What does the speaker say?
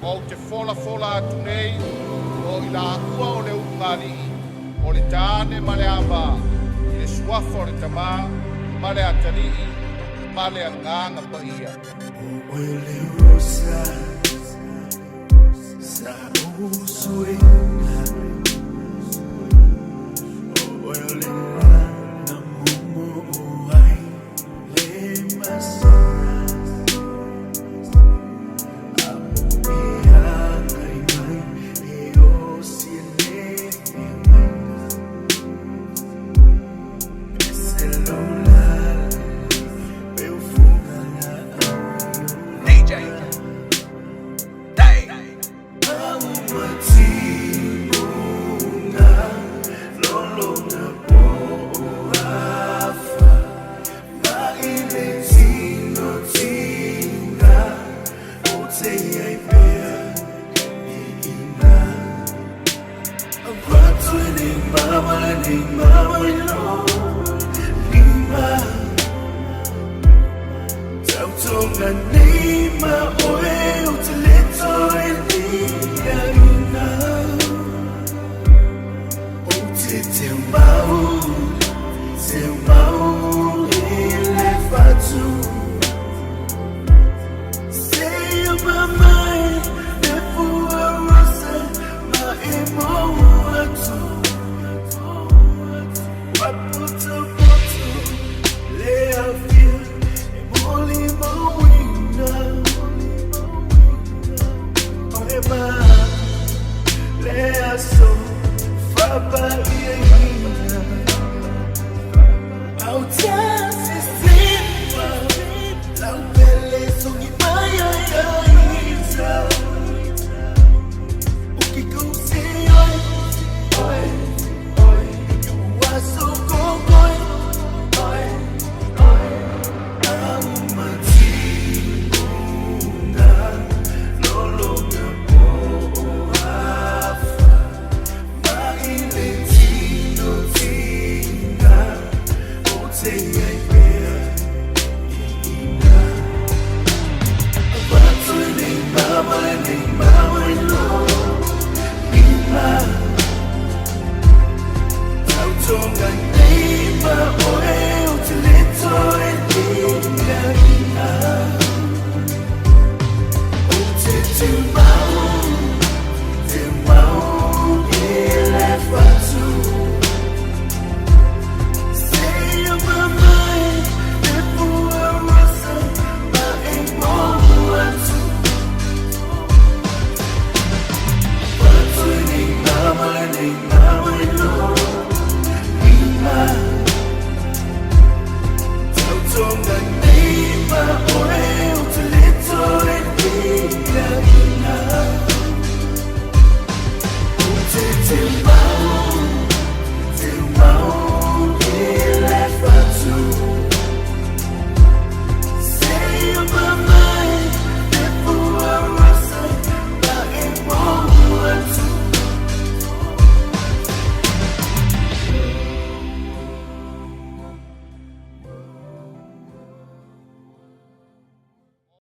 o te fola atu nei o i la ua o le umari o le tāne ma le ava i le suafa o le tamā ma le atali'i ma le anganga pa ia. O le Rosa sa usuina o le na mumu ai le masona amia kai mai e o siene mai celular eu fuga na DJ Day Don't